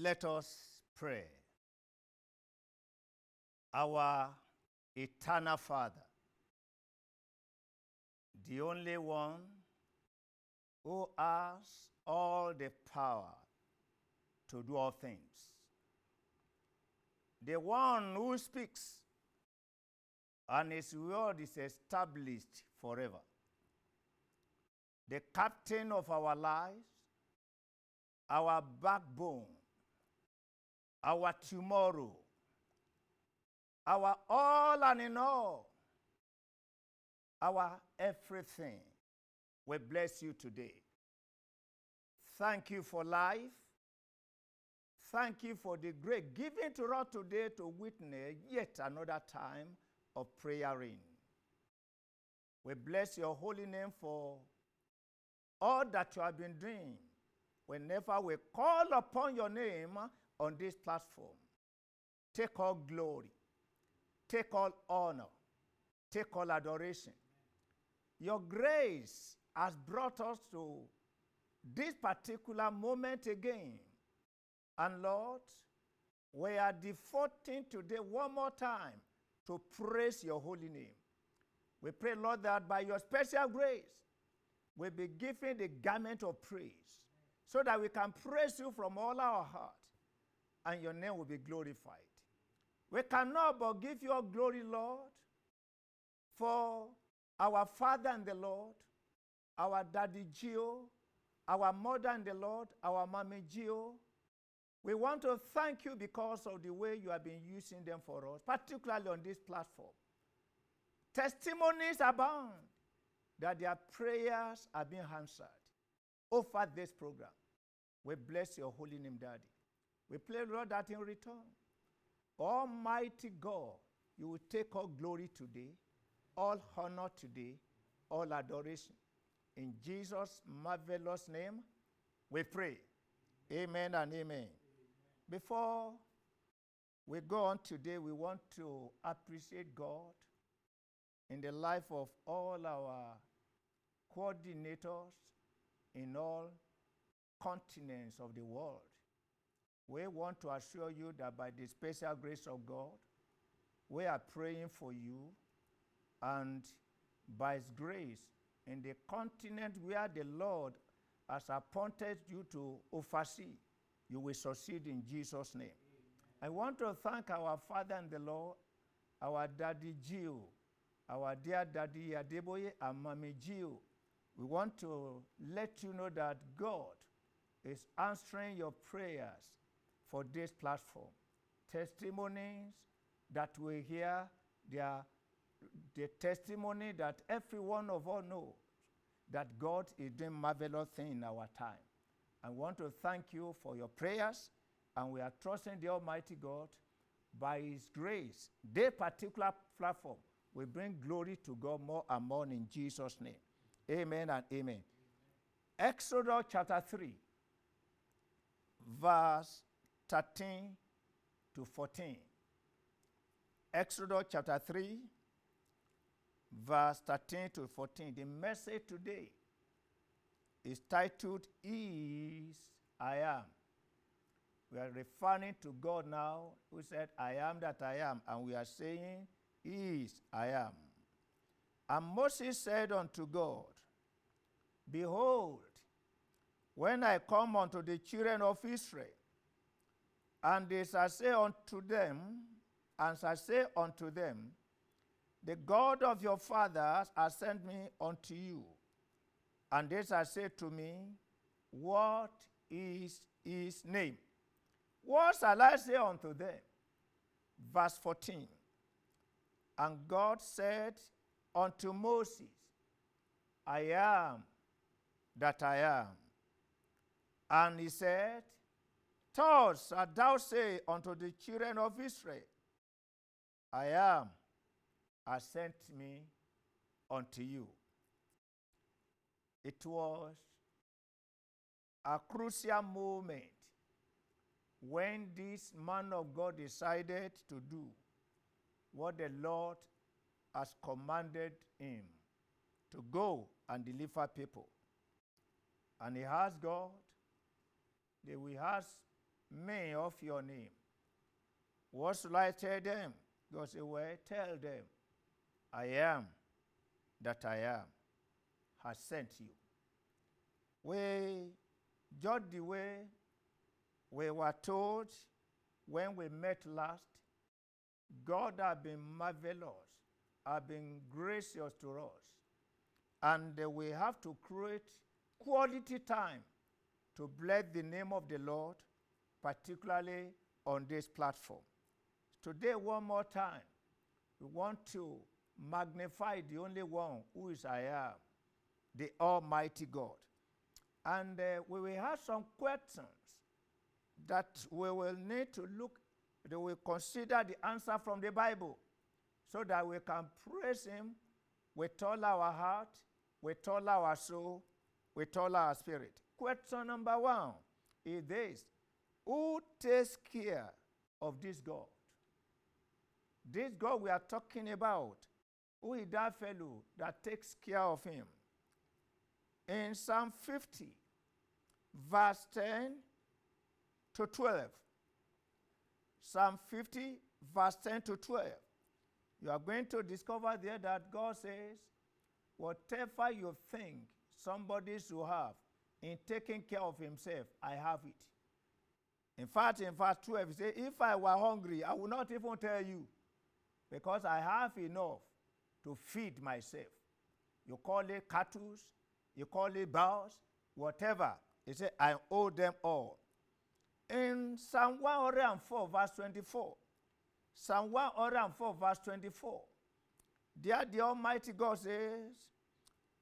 Let us pray. Our eternal Father, the only one who has all the power to do all things, the one who speaks and his word is established forever, the captain of our lives, our backbone, our tomorrow, our all and in all, our everything. We bless you today. Thank you for life. Thank you for the grace given to us today to witness yet another time of praying. We bless your holy name for all that you have been doing. Whenever we call upon your name on this platform, take all glory, take all honor, take all adoration. Your grace has brought us to this particular moment again. And Lord, we are defaulting today one more time to praise your holy name. We pray, Lord, that by your special grace, we'll be given the garment of praise so that we can praise you from all our heart and your name will be glorified. We cannot but give you all glory, Lord, for our Father in the Lord, our Daddy Gio, our Mother in the Lord, our Mommy Gio. We want to thank you because of the way you have been using them for us, particularly on this platform. Testimonies abound that their prayers are being answered over this program. We bless your holy name, Daddy. We pray, Lord, that in return, Almighty God, you will take all glory today, all honor today, all adoration. In Jesus' marvelous name, we pray. Amen and amen. Before we go on today, we want to appreciate God in the life of all our coordinators in all continents of the world. We want to assure you that by the special grace of God, we are praying for you, and by his grace, in the continent where the Lord has appointed you to oversee, you will succeed in Jesus' name. Amen. I want to thank our Father in the Lord, our Daddy Gio, our dear Daddy Adeboye and Mommy Gio. We want to let you know that God is answering your prayers for this platform. Testimonies that we hear, they are the testimony that every one of us knows that God is doing marvelous things in our time. I want to thank you for your prayers, and we are trusting the Almighty God. By his grace, this particular platform will bring glory to God more and more in Jesus' name. Amen and amen. Exodus chapter 3, verse 13 to 14. Exodus chapter 3, verse 13 to 14. The message today is titled, Is I Am. We are referring to God now, who said, I am that I am. And we are saying, Is I am. And Moses said unto God, Behold, when I come unto the children of Israel, and they shall say unto them, the God of your fathers has sent me unto you. And they shall say to me, What is his name? What shall I say unto them? Verse 14. And God said unto Moses, I am that I am. And he said, Thus shalt thou say unto the children of Israel, I am has sent me unto you. It was a crucial moment when this man of God decided to do what the Lord has commanded him, to go and deliver people. And he asked God, they will ask me of your name. What shall I tell them? God said, well, tell them, I am that I am has sent you. We just the way we were told when we met last, God has been marvelous, has been gracious to us. And we have to create quality time to bless the name of the Lord, particularly on this platform. Today, one more time, we want to magnify the only one who is I am, the Almighty God. And we will have some questions that we will need to look, that we consider the answer from the Bible so that we can praise Him with all our heart, with all our soul, with all our spirit. Question number 1 is this: who takes care of this God? This God we are talking about, who is that fellow that takes care of him? In Psalm 50, verse 10 to 12. Psalm 50, verse 10 to 12. You are going to discover there that God says, whatever you think somebody should have in taking care of himself, I have it. In fact, in verse 12, he says, if I were hungry, I would not even tell you, because I have enough to feed myself. You call it cattle, you call it birds, whatever. He said, I owe them all. In Psalm 104, verse 24, Psalm 104, verse 24, there the Almighty God says,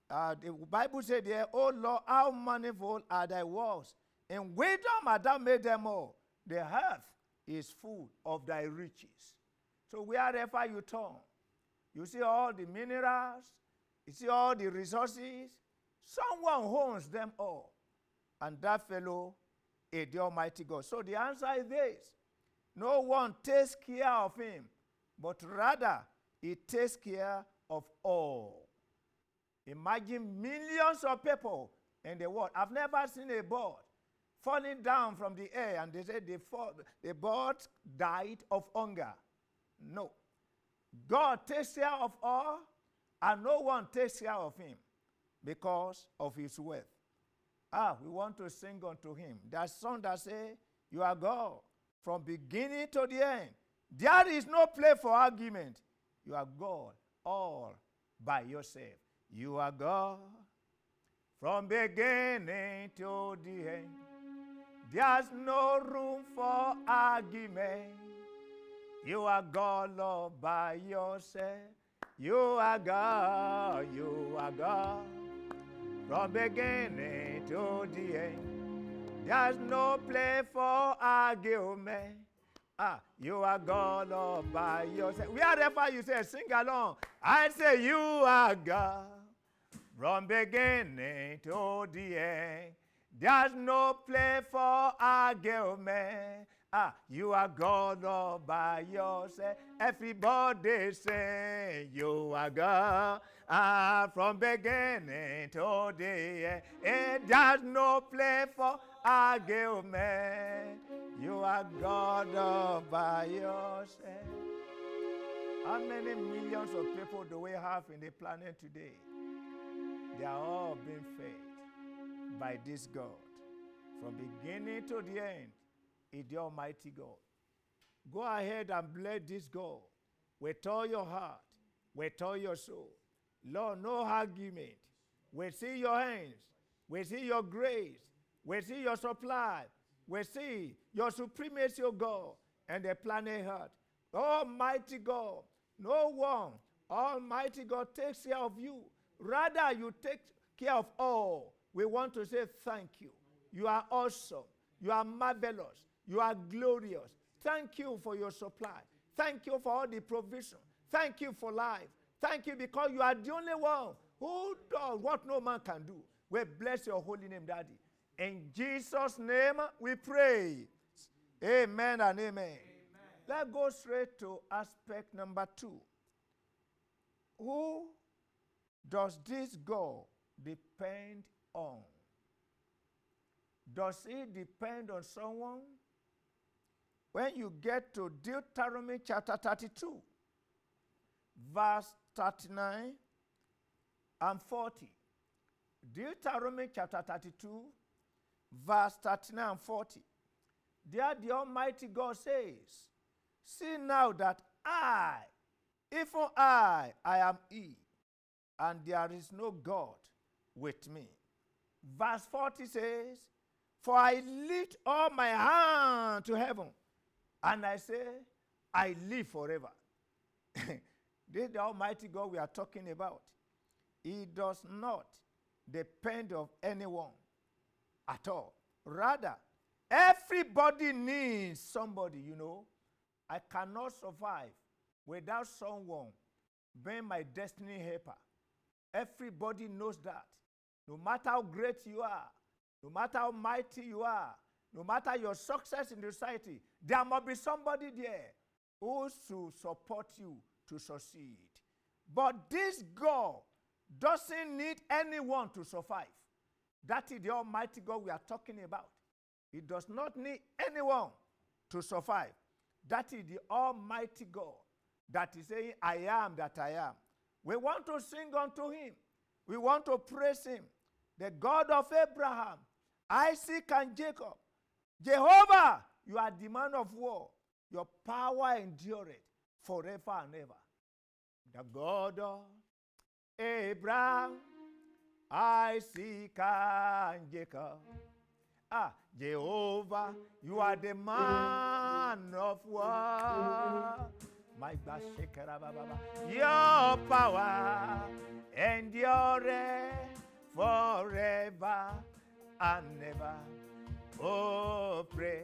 the Bible said there, O Lord, how manifold are thy works. In wisdom hast thou made them all. The earth is full of thy riches. So wherever you turn, you see all the minerals, you see all the resources. Someone owns them all. And that fellow is the Almighty God. So the answer is this: no one takes care of him, but rather he takes care of all. Imagine millions of people in the world. I've never seen a bird falling down from the air and they say the bird died of hunger. No. God takes care of all, and no one takes care of him because of his wealth. We want to sing unto him. That song that says, you are God from beginning to the end. There is no place for argument. You are God all by yourself. You are God from beginning to the end. There's no room for argument. You are God all by yourself. You are God, from beginning to the end. There's no place for argument. You are God all by yourself. Wherever you say, sing along. I say, you are God from beginning to the end. There's no place for argument. You are God all by yourself. Everybody say, you are God from beginning to the end. There's no place for argument. You are God all by yourself. How many millions of people do we have in the planet today? They are all being fed by this God. From beginning to the end is the Almighty God. Go ahead and bless this God with all your heart, with all your soul. Lord, no argument. We see your hands. We see your grace. We see your supply. We see your supremacy, O God, and the planet Earth. Almighty God, no one, Almighty God, takes care of you. Rather, you take care of all. We want to say thank you. You are awesome. You are marvelous. You are glorious. Thank you for your supply. Thank you for all the provision. Thank you for life. Thank you because you are the only one who does what no man can do. We bless your holy name, Daddy. In Jesus' name we pray. Amen and amen. Amen. Let's go straight to aspect number 2. Who does this God depend on? Does he depend on someone? when you get to Deuteronomy chapter 32, verse 39 and 40. Deuteronomy chapter 32, verse 39 and 40. There the Almighty God says, see now that I, even I am He, and there is no God with me. Verse 40 says, for I lift up my hand to heaven, and I say, I live forever. This is the Almighty God we are talking about. He does not depend on anyone at all. Rather, everybody needs somebody, you know. I cannot survive without someone being my destiny helper. Everybody knows that. No matter how great you are, no matter how mighty you are, no matter your success in the society, there must be somebody there who should support you to succeed. But this God doesn't need anyone to survive. That is the Almighty God we are talking about. He does not need anyone to survive. That is the Almighty God that is saying, I am that I am. We want to sing unto Him. We want to praise Him. The God of Abraham, Isaac, and Jacob. Jehovah, you are the man of war. Your power endureth forever and ever. The God of Abraham, Isaac, and Jacob. Jehovah, you are the man of war. My God, your power endureth forever and ever. Oh, praise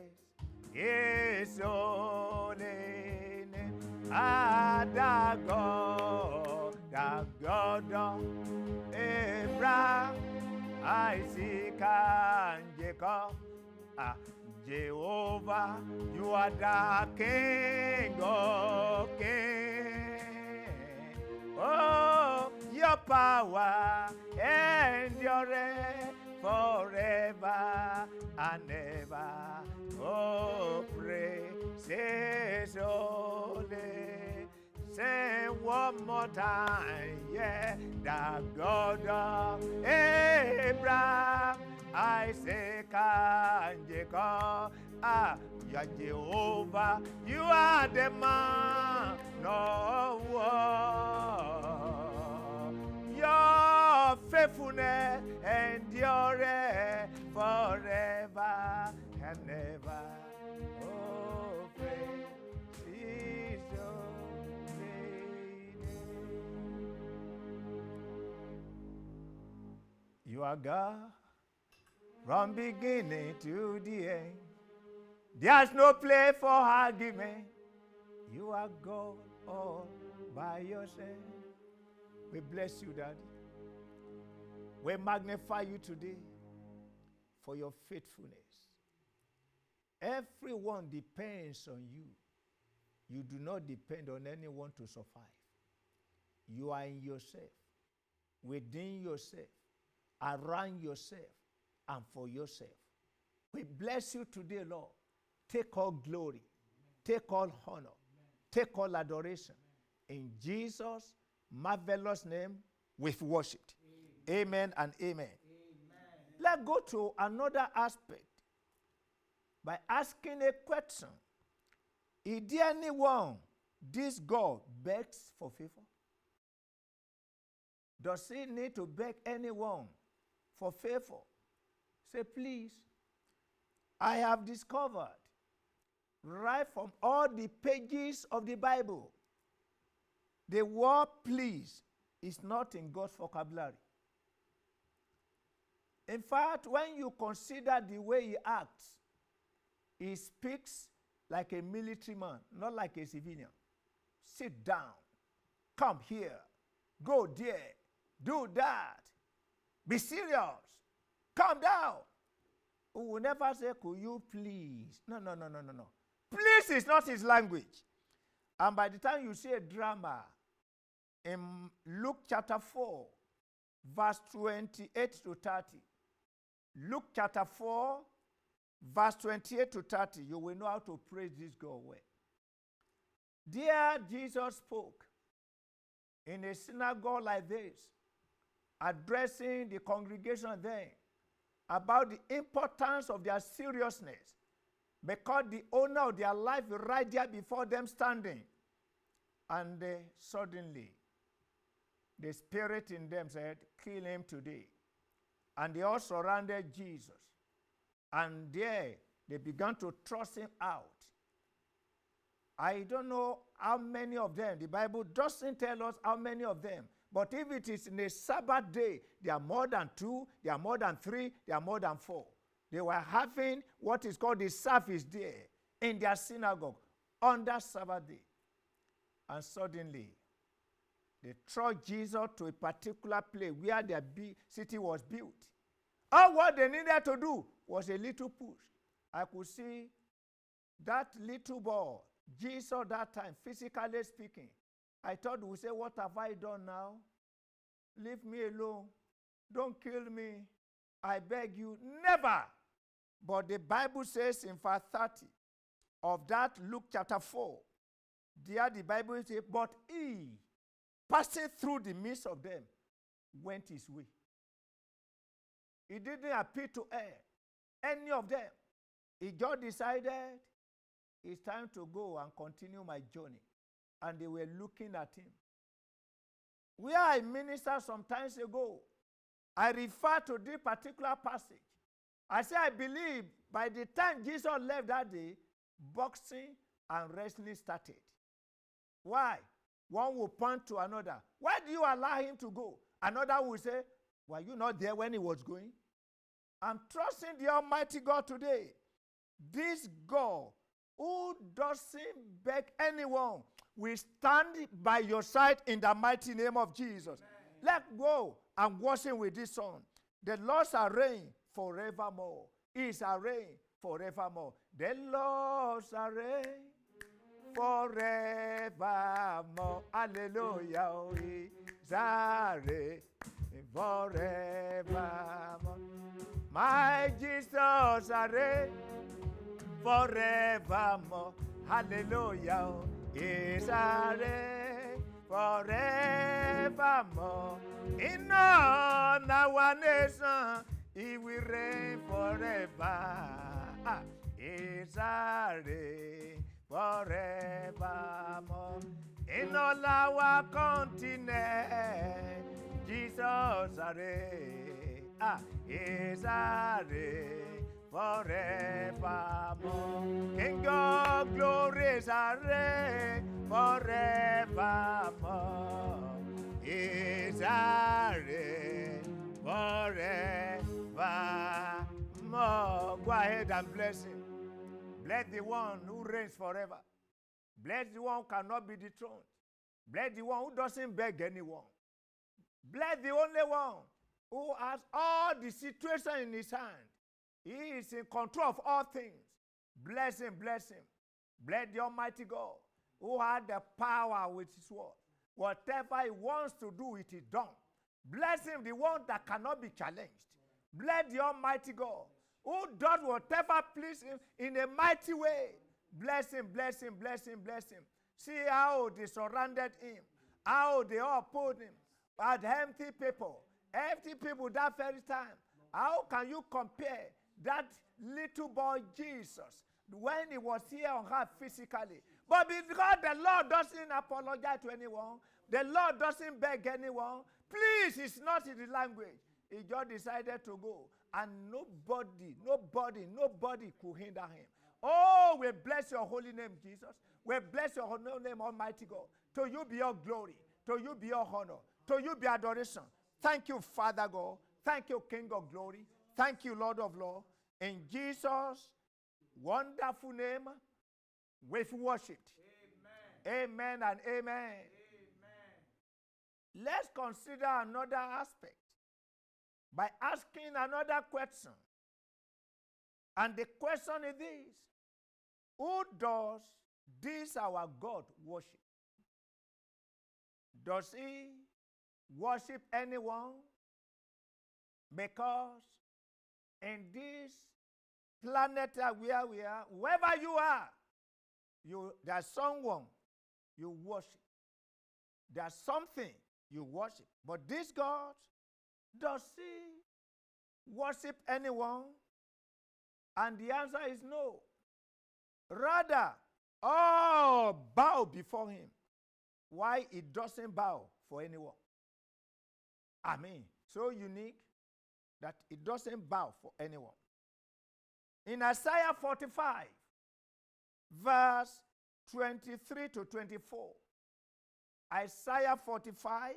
His holy name. The God of Abraham, Isaac, and Jacob. Jehovah, you are the King of kings. Oh, your power endureth forever and ever. Oh, praise His holy. Say one more time, yeah. The God of Abraham, Isaac, and Jacob. You are Jehovah, you are the man of war. Your faithfulness endureth forever and ever. Oh, praise His holy name. You are God from beginning to the end. There's no place for argument. You are God all by yourself. We bless you, Daddy. We magnify you today for your faithfulness. Everyone depends on you. You do not depend on anyone to survive. You are in yourself, within yourself, around yourself, and for yourself. We bless you today, Lord. Take all glory, take all honor, take all adoration. In Jesus' marvelous name, we've worshipped. Amen and amen. Let's go to another aspect by asking a question. Is there anyone this God begs for favor? Does he need to beg anyone for favor? Say, please, I have discovered right from all the pages of the Bible, the word please is not in God's vocabulary. In fact, when you consider the way he acts, he speaks like a military man, not like a civilian. Sit down, come here, go there, do that, be serious, calm down. We will never say, could you please? No. Please is not his language. And by the time you see a drama in Luke chapter 4, verse 28 to 30, Luke chapter 4, verse 28 to 30, you will know how to praise this God well. Dear Jesus spoke in a synagogue like this, addressing the congregation then about the importance of their seriousness, because the owner of their life is right there before them standing. And suddenly, the spirit in them said, kill him today. And they all surrounded Jesus. And there, they began to thrust him out. I don't know how many of them. The Bible doesn't tell us how many of them. But if it is in a Sabbath day, there are more than 2, there are more than 3, there are more than 4. They were having what is called the service there in their synagogue on that Sabbath day. And suddenly, they thrust Jesus to a particular place where their city was built. All what they needed to do was a little push. I could see that little boy, Jesus that time, physically speaking. I thought we say, what have I done now? Leave me alone. Don't kill me. I beg you. Never. But the Bible says in verse 30 of that Luke chapter 4, there the Bible says, but he, passing through the midst of them, went his way. He didn't appeal to any of them. He just decided, it's time to go and continue my journey. And they were looking at him. Where I ministered some times ago, I refer to this particular passage. I say I believe by the time Jesus left that day, boxing and wrestling started. Why? One will point to another. Why do you allow him to go? Another will say, were you not there when he was going? I'm trusting the Almighty God today. This God who doesn't beg anyone will stand by your side in the mighty name of Jesus. Amen. Let's go and worship with this song. The Lord shall reign forevermore. He shall reign forevermore. The Lord shall reign forevermore. Hallelujah. He shall reign forevermore. My Jesus shall reign forevermore. Hallelujah. He shall reign forevermore. In all our nation, he will reign forever. He shall reign forevermore. In all our continent, Jesus shall reign. He shall reign forevermore. King of glory shall reign forevermore. He shall reign forevermore. Go ahead and bless him. Bless the one who reigns forever. Bless the one who cannot be dethroned. Bless the one who doesn't beg anyone. Bless the only one who has all the situation in his hand. He is in control of all things. Bless him, bless him. Bless the Almighty God who had the power with his word. Whatever he wants to do, it is done. Bless him, the one that cannot be challenged. Bless the Almighty God who does whatever pleases him in a mighty way. Bless him, bless him, bless him, bless him. See how they surrounded him, how they all put him at empty people that very time. How can you compare that little boy Jesus when he was here on earth physically? But because the Lord doesn't apologize to anyone, the Lord doesn't beg anyone, please, it's not in the language. He just decided to go. And nobody could hinder him. Oh, we bless your holy name, Jesus. We bless your holy name, Almighty God. To you be your glory. To you be your honor. To you be adoration. Thank you, Father God. Thank you, King of glory. Thank you, Lord of Lords. In Jesus' wonderful name, we've worshipped. Amen. Amen and amen. Amen. Let's consider another aspect by asking another question. And the question is this: who does this our God worship? Does he worship anyone? Because in this planet where we are, wherever you are, there's someone you worship. There's something you worship. But this God, does he worship anyone? And the answer is no. Rather, all bow before him. Why he doesn't bow for anyone? I mean, so unique that it doesn't bow for anyone. In Isaiah 45, verse 23 to 24, Isaiah 45,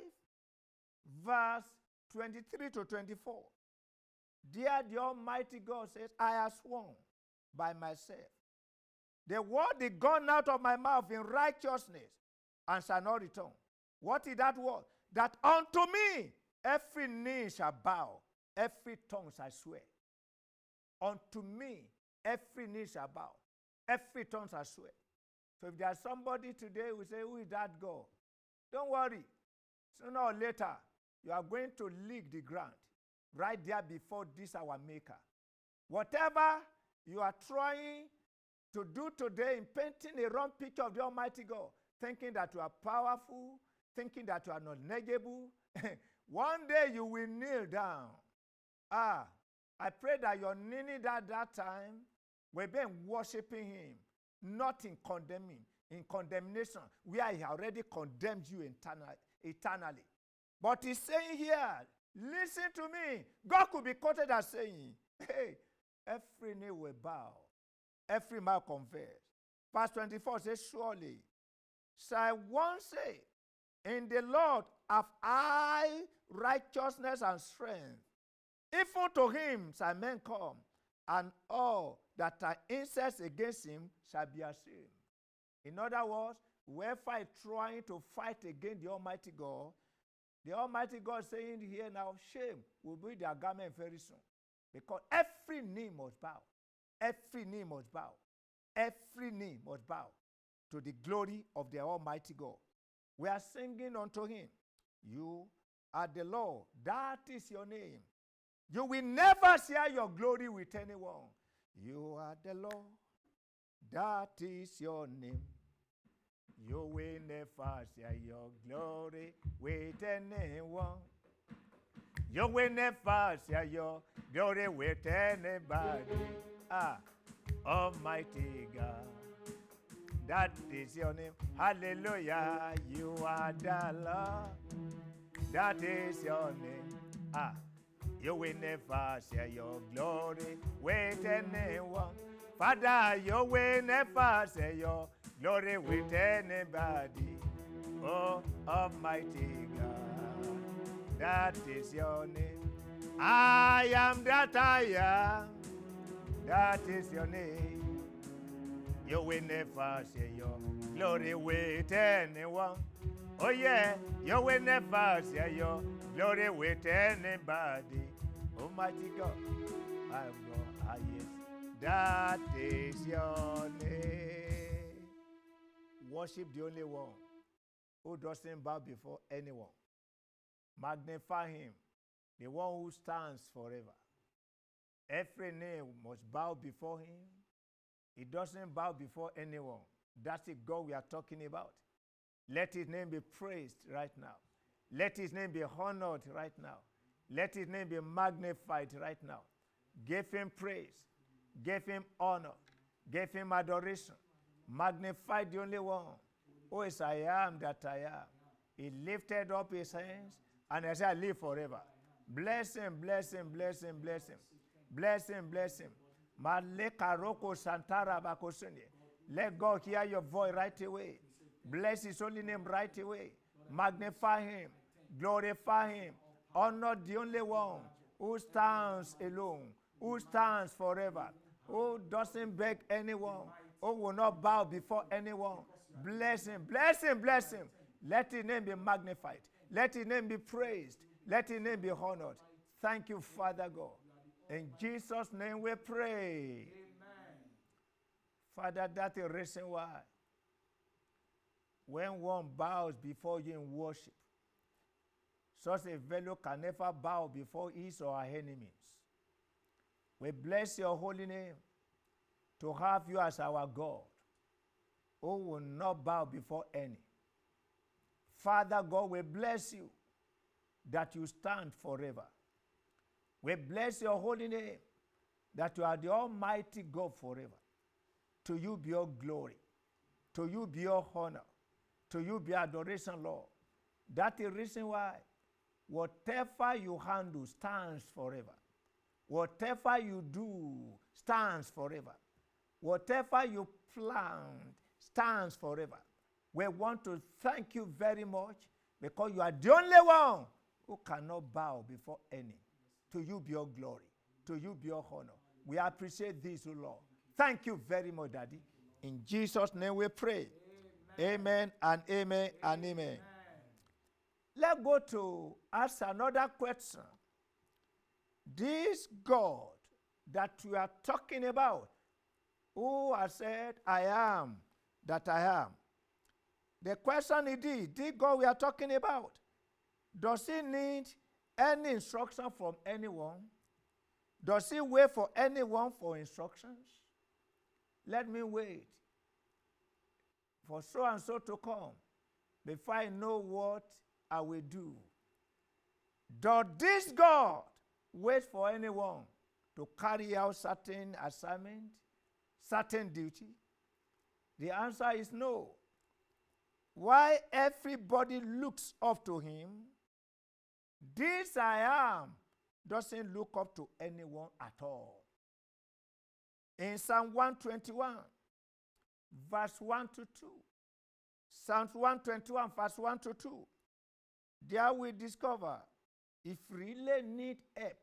verse 23 to 24, there the Almighty God says, I have sworn by myself, the word is gone out of my mouth in righteousness and shall not return. What is that word? That unto me every knee shall bow, every tongue shall swear. Unto me every knee shall bow, every tongue shall swear. So if there's somebody today who say, who is that God? Don't worry. Sooner or later, you are going to lick the ground right there before this our Maker. Whatever you are trying to do today in painting a wrong picture of the Almighty God, thinking that you are powerful, thinking that you are not negligible, one day you will kneel down. I pray that your kneeling at that time will be worshiping him, not in condemnation, where he already condemned you eternally. But he's saying here, listen to me. God could be quoted as saying, hey, every knee will bow, every mouth confess. Verse 24 says, surely shall one say, in the Lord have I righteousness and strength. Even to him shall men come, and all that are incensed against him shall be ashamed. In other words, whoever is trying to fight against the Almighty God is saying here now, shame will be their garment very soon. Because every knee must bow. Every knee must bow. Every knee must bow to the glory of the Almighty God. We are singing unto him. You are the Lord. That is your name. You will never share your glory with anyone. You are the Lord. That is your name. You will never share your glory with anyone. You will never share your glory with anybody. Almighty God. That is your name. Hallelujah. You are the Lord. That is your name. You will never share your glory with anyone. Father, you will never share your glory with anybody. Oh, Almighty God, that is your name. I am that I am. That is your name. You will never share your glory with anyone. Oh yeah, you will never share your glory with anybody. Almighty God, I will, yes, that is your name. Worship the only one who doesn't bow before anyone. Magnify him, the one who stands forever. Every knee must bow before him. He doesn't bow before anyone. That's the God we are talking about. Let his name be praised right now. Let his name be honored right now. Let his name be magnified right now. Give him praise. Give him honor. Give him adoration. Magnify the only one who is I am that I am. He lifted up his hands and he said, I live forever. Bless him, bless him, bless him, bless him. Bless him, bless him. Let God hear your voice right away. Bless his holy name right away. Magnify him. Glorify him. Honor the only one who stands alone, who stands forever, who doesn't beg anyone, who will not bow before anyone. Bless him, bless him, bless him. Let his name be magnified. Let his name be praised. Let his name be honored. Thank you, Father God. In Jesus' name we pray. Amen. Father, that's the reason why when one bows before you in worship, such a fellow can never bow before his or her enemies. We bless your holy name. to have you as our God, who will not bow before any. Father God, we bless you that you stand forever. We bless your holy name that you are the Almighty God forever. To you be your glory. To you be your honor. To you be adoration, Lord. That is the reason why whatever you handle stands forever. Whatever you do stands forever. Whatever you plant stands forever. We want to thank you very much because you are the only one who cannot bow before any. To you be your glory. To you be your honor. We appreciate this, O Lord. Thank you very much, Daddy. In Jesus' name we pray. Amen and amen and amen. Let's go to ask another question. This God that we are talking about, who has said, I am that I am. The question is this God we are talking about, does he need any instruction from anyone? Does he wait for anyone for instructions? Let me wait for so and so to come before I know what I will do. Does this God wait for anyone to carry out certain assignment, certain duty? The answer is no. Why everybody looks up to him, this I am doesn't look up to anyone at all. In Psalm 121, verse 1 to 2, Psalm 121, verse 1 to 2, there we discover if really need help,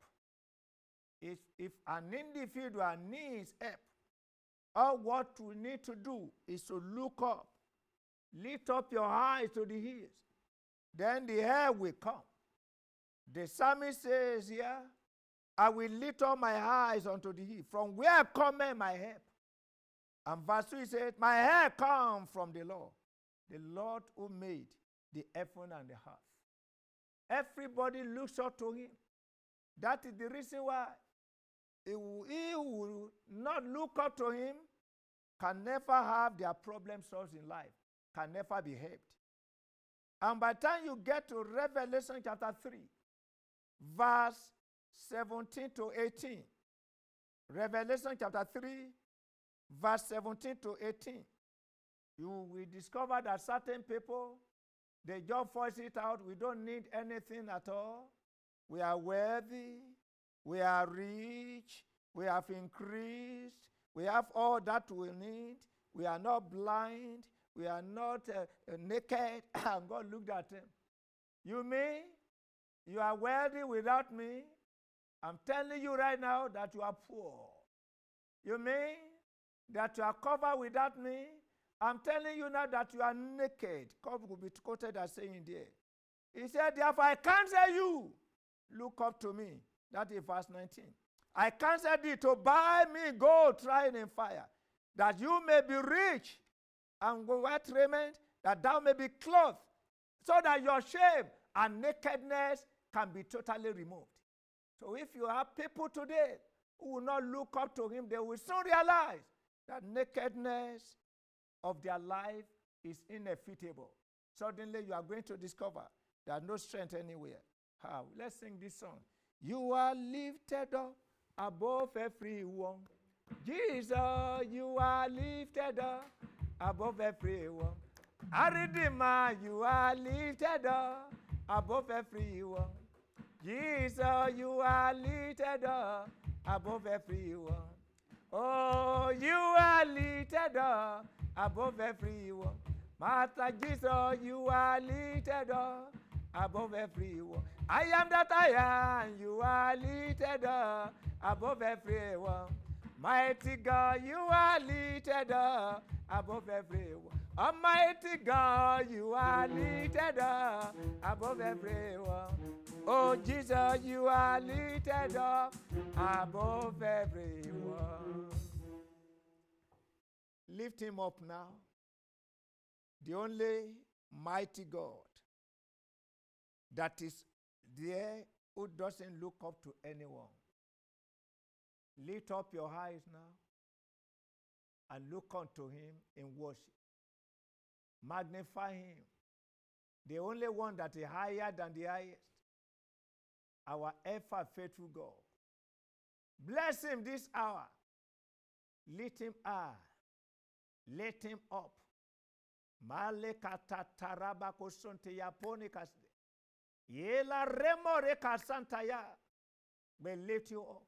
if an individual needs help, all what we need to do is to look up, lift up your eyes to the hills, then the help will come. The psalmist says here, I will lift up my eyes unto the hill. From where cometh my help? And verse 3 says, my help comes from the Lord who made the heaven and the earth. Everybody looks up to him. That is the reason why he who will not look up to him can never have their problem solved in life, can never be helped. And by the time you get to Revelation chapter 3, verse 17 to 18, Revelation chapter 3, verse 17 to 18, you will discover that certain people, they just force it out. We don't need anything at all. We are worthy. We are rich. We have increased. We have all that we need. We are not blind. We are not naked. And God looked at him. You mean you are worthy without me? I'm telling you right now that you are poor. You mean that you are covered without me? I'm telling you now that you are naked. God will be quoted as saying there. He said, therefore I counsel you, look up to me. That is verse 19. I counsel thee to buy me gold tried in fire, that you may be rich, and wear raiment, that thou may be clothed, so that your shame and nakedness can be totally removed. So if you have people today who will not look up to him, they will soon realize that nakedness of their life is inevitable. Suddenly you are going to discover there's no strength anywhere. How? Let's sing this song. You are lifted up above everyone. Jesus, you are lifted up above everyone. Our Redeemer, you are lifted up above everyone. Jesus, you are lifted up above everyone. Oh, you are lifted up above everyone. Master Jesus, you are lifted up above everyone. I am that I am, you are lifted up above everyone. Mighty God, you are lifted up above everyone. Almighty God, you are lifted up above everyone. Oh, Jesus, you are lifted up above everyone. Lift him up now. The only mighty God that is there who doesn't look up to anyone. Lift up your eyes now. and look unto him in worship. Magnify him, the only one that is higher than the highest, our ever faithful God. Bless him this hour. Lift him high. Lift him up. Malekata taraba kosonte yaponi kasde. Yela remo reka santaya. May lift you up.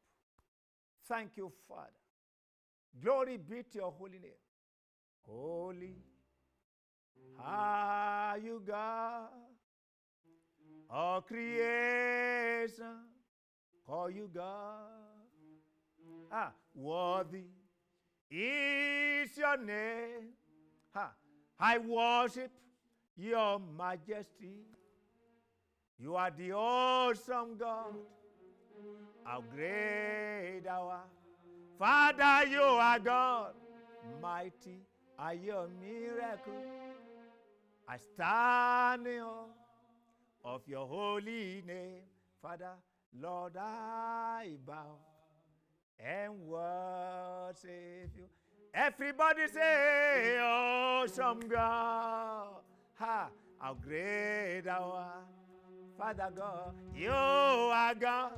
Thank you, Father. Glory be to your holy name. Holy are you, God. All creation call you God. Worthy is your name. I worship your majesty. You are the awesome God. How great thou art. Father, you are God. Mighty are your miracles. I stand in awe of your holy name. Father, Lord, I bow and worship you. Everybody say, awesome God. How great thou art. Father God, you are God.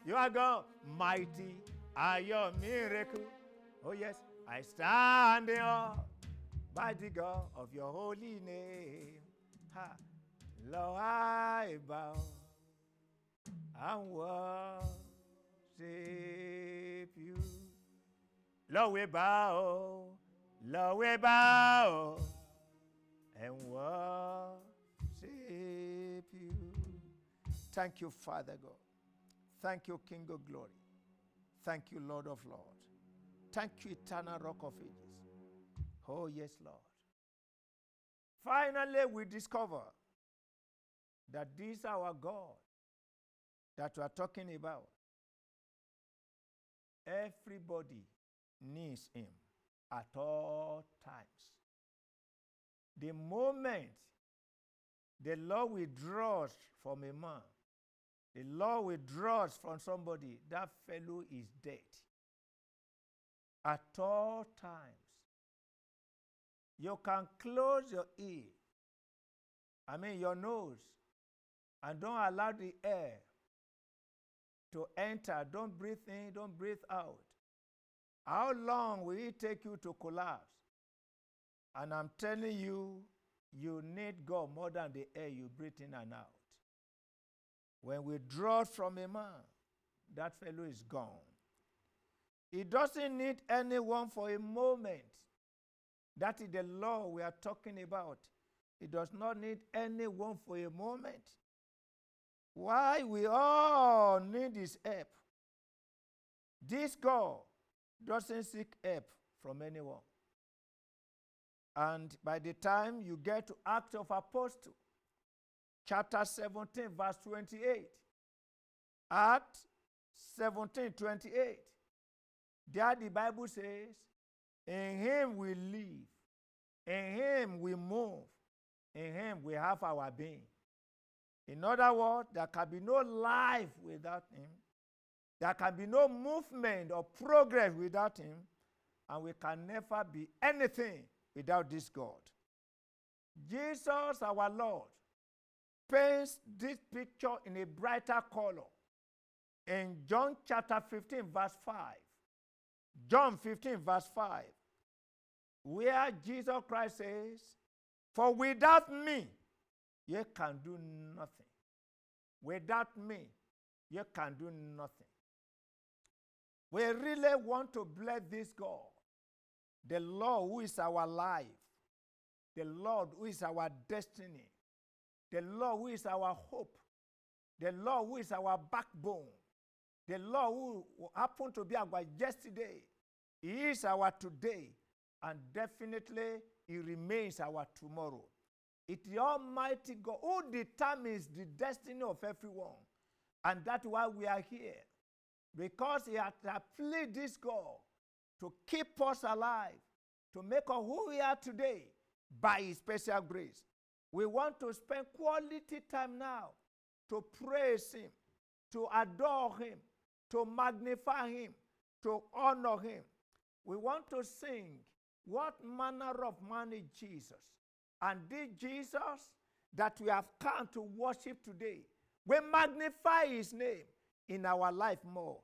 You are God. Mighty are your miracles. Oh yes, I stand in awe by the God of your holy name. Lord, I bow and worship you. Lord, we bow. Lord, we bow and worship you. Thank you, Father God. Thank you, King of glory. Thank you, Lord of lords. Thank you, eternal rock of ages. Oh, yes, Lord. Finally, we discover that this our God that we are talking about, everybody needs him at all times. The moment the Lord withdraws from a man, the Lord withdraws from somebody, that fellow is dead. At all times. You can close your ear, your nose, and don't allow the air to enter. Don't breathe in, don't breathe out. How long will it take you to collapse? And I'm telling you, you need God more than the air you breathe in and out. When we draw from a man, that fellow is gone. He doesn't need anyone for a moment. That is the law we are talking about. He does not need anyone for a moment. Why? We all need his help. This God doesn't seek help from anyone. And by the time you get to Acts of Apostles, chapter 17, verse 28, Acts 17, 28, there the Bible says, in him we live, in him we move, in him we have our being. In other words, there can be no life without him. There can be no movement or progress without him. And we can never be anything without this God. Jesus, our Lord, paints this picture in a brighter color. In John chapter 15, verse 5. John 15, verse 5. Where Jesus Christ says, for without me, you can do nothing. Without me, you can do nothing. We really want to bless this God, the Lord who is our life, the Lord who is our destiny, the Lord who is our hope, the Lord who is our backbone, the Lord who happened to be our yesterday. He is our today, and definitely he remains our tomorrow. It's the Almighty God who determines the destiny of everyone. And that's why we are here. Because he has pleased this God to keep us alive, to make us who we are today by his special grace. We want to spend quality time now to praise him, to adore him, to magnify him, to honor him. We want to sing What manner of man is Jesus? And this Jesus that we have come to worship today, we magnify his name in our life more.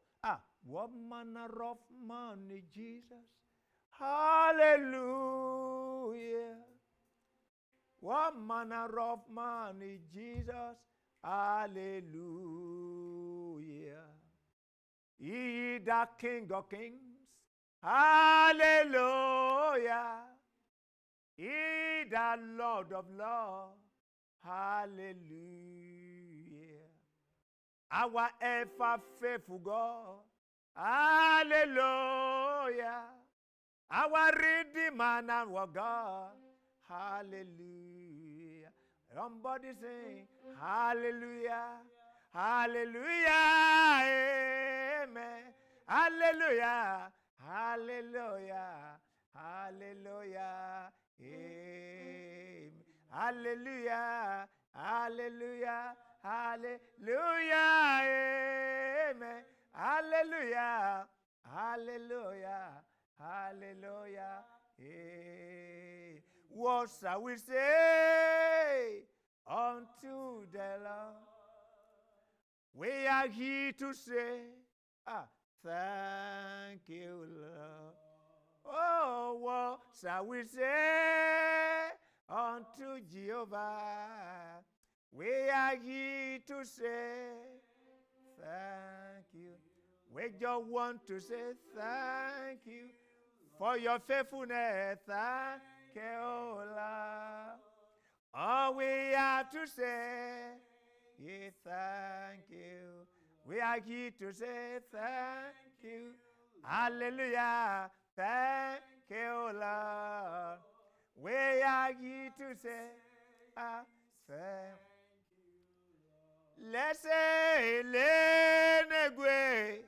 What manner of man is Jesus? Hallelujah. What manner of man is Jesus? Hallelujah. He the King of Kings. Hallelujah. He the Lord of Lords. Hallelujah. Our ever faithful God. Hallelujah. Our Redeemer and our God. Hallelujah. Somebody sing, hallelujah. Hallelujah. Amen. Hallelujah. Hallelujah. Hallelujah. Amen. Hallelujah. Hallelujah. Hallelujah. Amen. Hallelujah. Hallelujah. Hallelujah. Amen. What shall we say unto the Lord? We are here to say, thank you, Lord. Oh, what shall we say unto Jehovah? We are here to say, thank you. We just want to say thank you for your faithfulness. Thank you, Lord. All we have to say is thank you. We are here to say thank you. Hallelujah. Thank you, Lord. We are here to say thank you. Let's say, Lenegwe.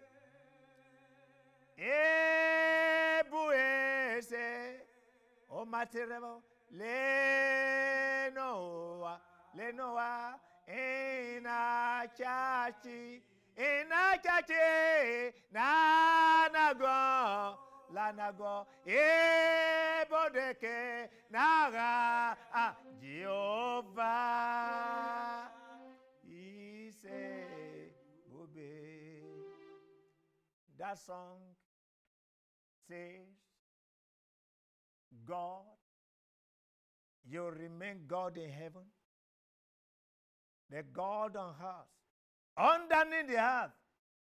Ebuese. O materebo. Lenoa. Lenoa. Ina chachi. Ina chachi. Nanago. Lanago. Ebodeke. Naga. Jehovah. That song says, God, you remain God in heaven, the God on earth. Underneath the earth,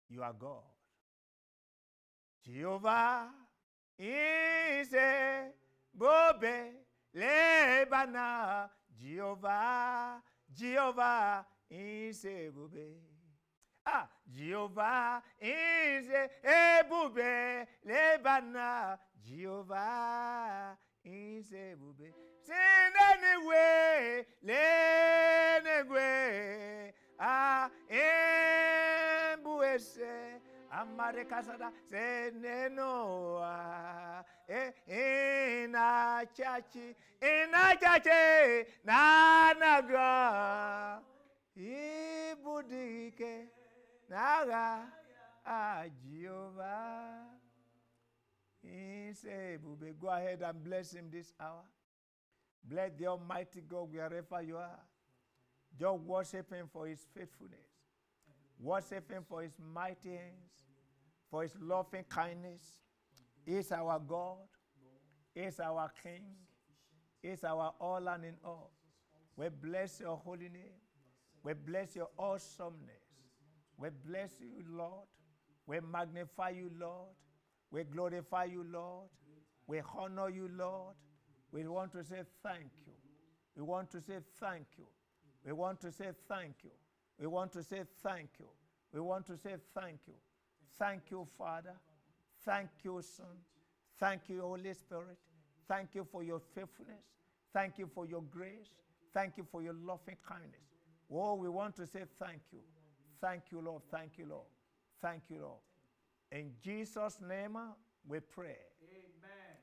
you are God. Jehovah is a Bobe Lebana. Jehovah, Jehovah is a Bobe. Jehovah is a Bobe Lebana. Jehovah is a Bobe. Sin anyway, anyway. Embuese. Amare casada se nenoa ina chachi nanaga ibudike naga Jehovah Insebube. Go ahead and bless him this hour. Bless the Almighty God wherever you are. Just worship him for his faithfulness. Worship him for his mighty hands, for his loving kindness. He is our God. He is our King. He is our all and in all. We bless your holy name. We bless your awesomeness. We bless you, Lord. We magnify you, Lord. We glorify you, Lord. We honor you, Lord. We want to say thank you. We want to say thank you. We want to say thank you. We want to say thank you. We want to say thank you. Thank you, Father. Thank you, Son. Thank you, Holy Spirit. Thank you for your faithfulness. Thank you for your grace. Thank you for your loving kindness. Oh, we want to say thank you. Thank you, Lord. Thank you, Lord. Thank you, Lord. In Jesus' name, we pray. Amen.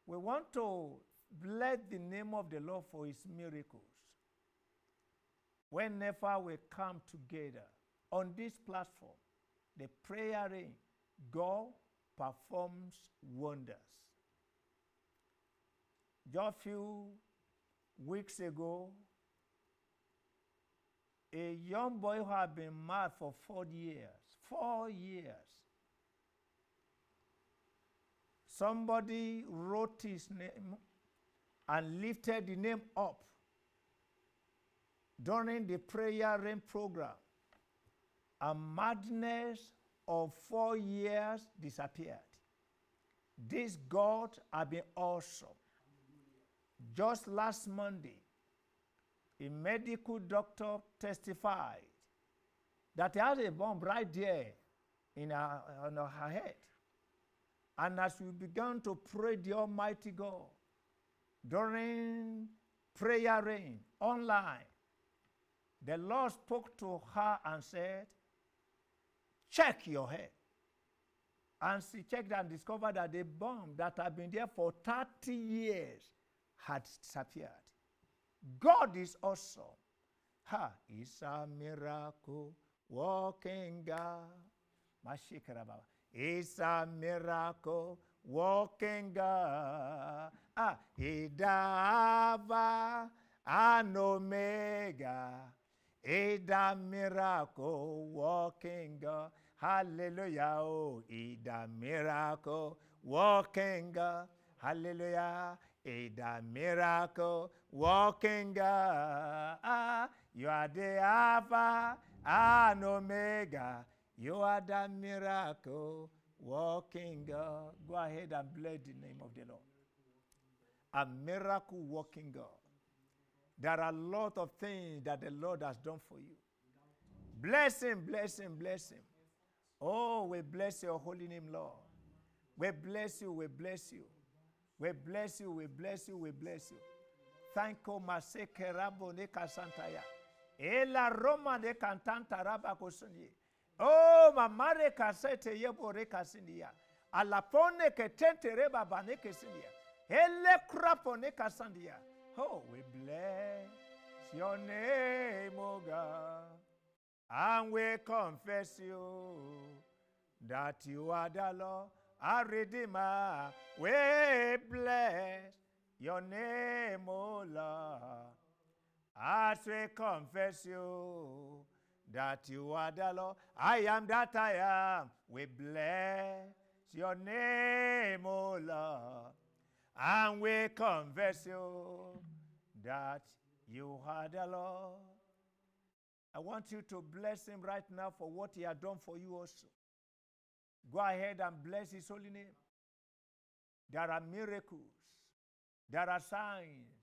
We want to bless the name of the Lord for his miracles. Whenever we come together on this platform, the prayer ring, God performs wonders. Just a few weeks ago, a young boy who had been mad for 4 years, 4 years, somebody wrote his name and lifted the name up during the prayer rain program. A madness of 4 years disappeared. This God has been awesome. Just last Monday, a medical doctor testified that he had a bomb right there on her head. And as we began to pray the Almighty God during prayer rain online, the Lord spoke to her and said, check your head. And she checked and discovered that the bomb that had been there for 30 years had disappeared. God is awesome. It's a miracle working God. It's a miracle working God. It's Alpha and Omega. It's a miracle working God. Hallelujah. Oh, it's a miracle working God. Hallelujah. It's a miracle working God. You are the Alpha and Omega. You are the miracle working God. Go ahead and bless the name of the Lord. A miracle working God. There are a lot of things that the Lord has done for you. Bless him, bless him, bless him. Oh, we bless your holy name, Lord. We bless you, we bless you. We bless you, we bless you, we bless you. Thank you, Maseke Rabo ne Kasantaya. Ela Roma de Cantanta Raba Kosuni. Oh, Mamare Kasete Yebore Kasinia. Alapone Ketente Reba Bane Kasinia. Ele Krapone Kasandia. Oh, we bless your name, O God. And we confess you that you are the Lord, our Redeemer. We bless your name, O Lord. As we confess you that you are the Lord, I am that I am. We bless your name, O Lord. And we confess you that you are the Lord. I want you to bless him right now for what he has done for you also. Go ahead and bless his holy name. There are miracles. There are signs.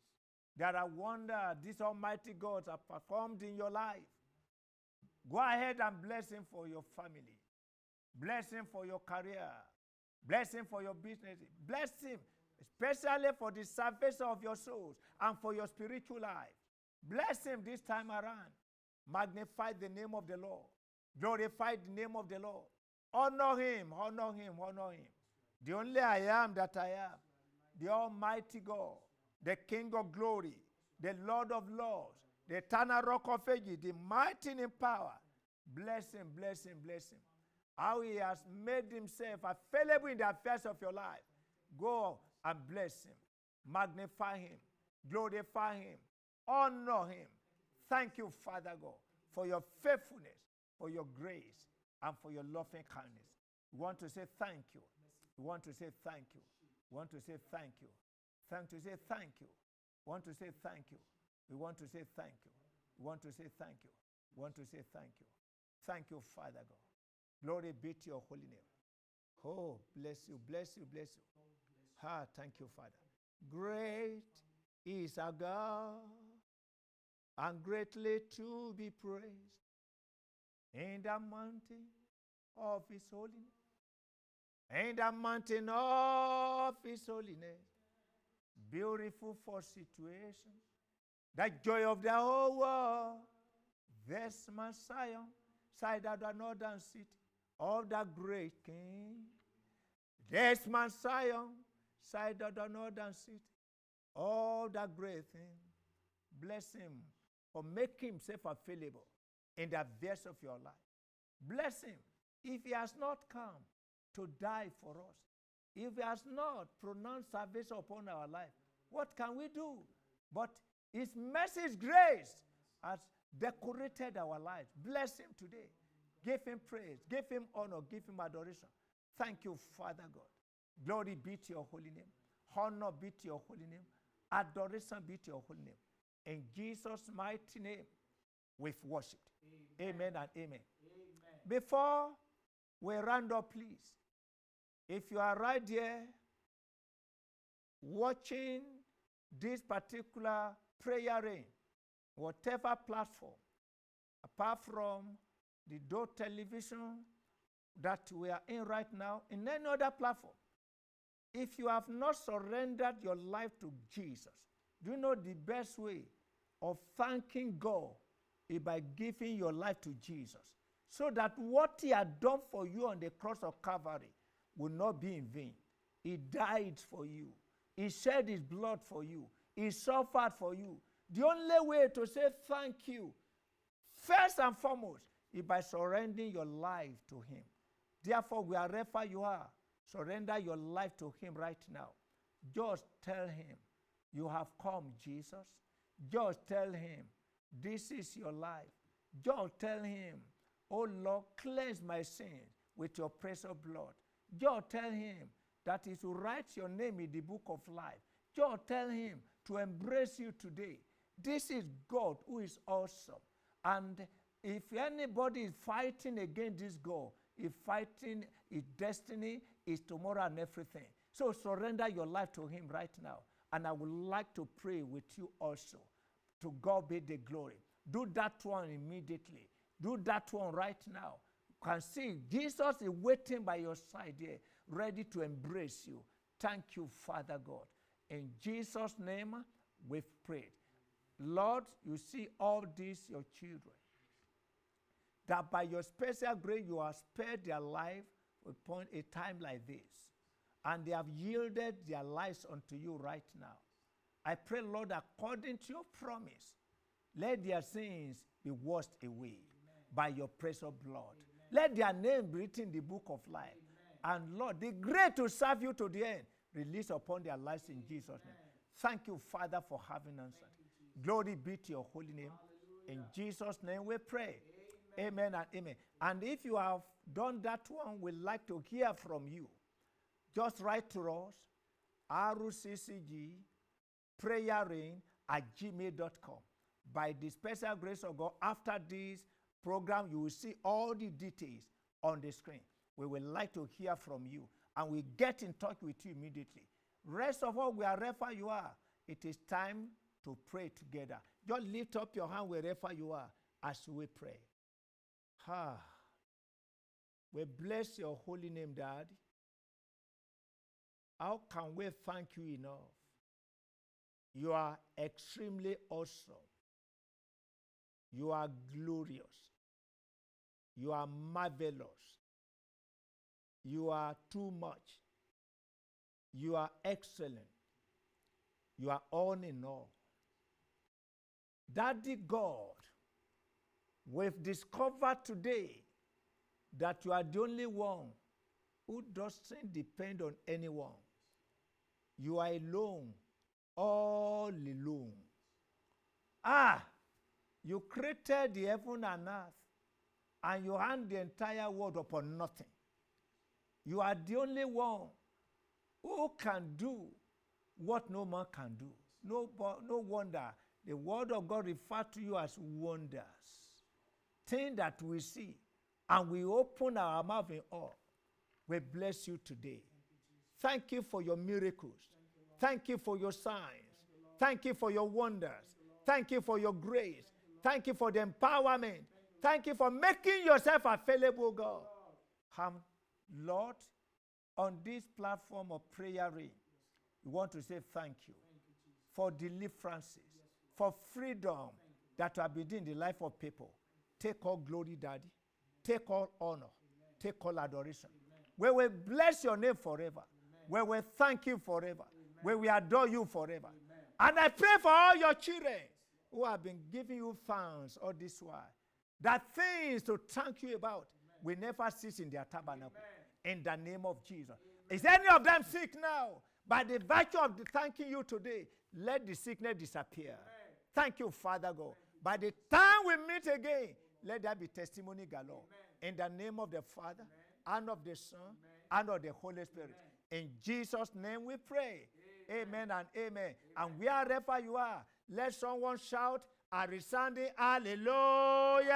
There are wonders these almighty gods have performed in your life. Go ahead and bless him for your family. Bless him for your career. Bless him for your business. Bless him especially for the salvation of your souls and for your spiritual life. Bless him this time around. Magnify the name of the Lord. Glorify the name of the Lord. Honor him, honor him, honor him. The only I am that I am. The Almighty God, the King of glory, the Lord of lords, the eternal rock of ages, the mighty in power. Bless him, bless him, bless him. How he has made himself available in the affairs of your life. Go and bless him. Magnify him. Glorify him. Honor him. Thank you, Father God, for your faithfulness, for your grace, and for your loving kindness. We want to say thank you. We want to say thank you. We want to say thank you. Thank to say thank you. We want to say thank you. We want to say thank you. We want to say thank you. We want to say thank you. Thank you, Father God. Glory be to your holy name. Oh, bless you, bless you, bless you. Thank you, Father. Great is our God, and greatly to be praised in the mountain of his holiness. In the mountain of his holiness. Beautiful for situation. The joy of the whole world. This Mount Zion, side of the northern city of the great King. This Mount Zion, side of the northern city of the great King. Bless him for making himself available in the affairs of your life. Bless him if he has not come to die for us. If he has not pronounced salvation upon our life, What can we do? But his mercy, his grace has decorated our lives. Bless him today. Give him praise. Give him honor. Give him adoration. Thank you, Father God. Glory be to your holy name. Honor be to your holy name. Adoration be to your holy name. In Jesus' mighty name, we've worshipped. Amen and amen. Before we round up, please, if you are right there watching this particular prayer rain, whatever platform, apart from the Door Television that we are in right now, in any other platform, if you have not surrendered your life to Jesus, do you know the best way of thanking God is by giving your life to Jesus, so that what he had done for you on the cross of Calvary will not be in vain. He died for you. He shed his blood for you. He suffered for you. The only way to say thank you, first and foremost, is by surrendering your life to him. Therefore, wherever you are, surrender your life to him right now. Just tell him, you have come, Jesus. Just tell him, this is your life. Just tell him, oh Lord, cleanse my sins with your precious blood. Just tell him that he will write your name in the book of life. Just tell him to embrace you today. This is God who is awesome. And if anybody is fighting against this God, is fighting his destiny, his tomorrow and everything. So surrender your life to him right now. And I would like to pray with you also. To God be the glory. Do that one immediately. Do that one right now. You can see Jesus is waiting by your side here, ready to embrace you. Thank you, Father God. In Jesus' name, we've prayed. Lord, you see all these, your children, that by your special grace you have spared their life upon a time like this. And they have yielded their lives unto you right now. I pray, Lord, according to your promise, let their sins be washed away by your precious blood. Let their name be written in the book of life. And Lord, the grace to serve you to the end, release upon their lives in Jesus' name. Thank you, Father, for having answered. Glory be to your holy name. In Jesus' name we pray. Amen and amen. And if you have done that one, we'd like to hear from you. Just write to us, RCCG, prayerrain@gmail.com. By the special grace of God, after this program, you will see all the details on the screen. We would like to hear from you, and we get in touch with you immediately. Rest of all, wherever you are, it is time to pray together. Just lift up your hand wherever you are as we pray. We bless your holy name, Dad. How can we thank you enough? You are extremely awesome. You are glorious. You are marvelous. You are too much. You are excellent. You are all in all. Daddy God, we've discovered today that you are the only one who doesn't depend on anyone. You are alone, all alone. You created the heaven and earth, and you hand the entire world upon nothing. You are the only one who can do what no man can do. No wonder the word of God refers to you as wonders. Things that we see, and we open our mouth in awe. We bless you today. Thank you for your miracles. Thank you for your signs. Thank you for your wonders. Thank you for your grace. Thank you for the empowerment. Thank you for making yourself available, God. Lord, on this platform of prayer, we want to say thank you for deliverances, for freedom that have been in the life of people. Take all glory, Daddy. Take all honor. Take all adoration. We will bless your name forever. We will thank you forever. We will adore you forever. And I pray for all your children who have been giving you thanks all this while, that things to thank you about will never cease in their tabernacle. In the name of Jesus. Is any of them sick now? By the virtue of thanking you today, Let the sickness disappear. Thank you, Father God. By the time we meet again, let there be testimony galore. In the name of the Father, and of the Son, and of the Holy Spirit. In Jesus' name we pray. Amen and amen. And wherever you are, let someone shout a resounding hallelujah.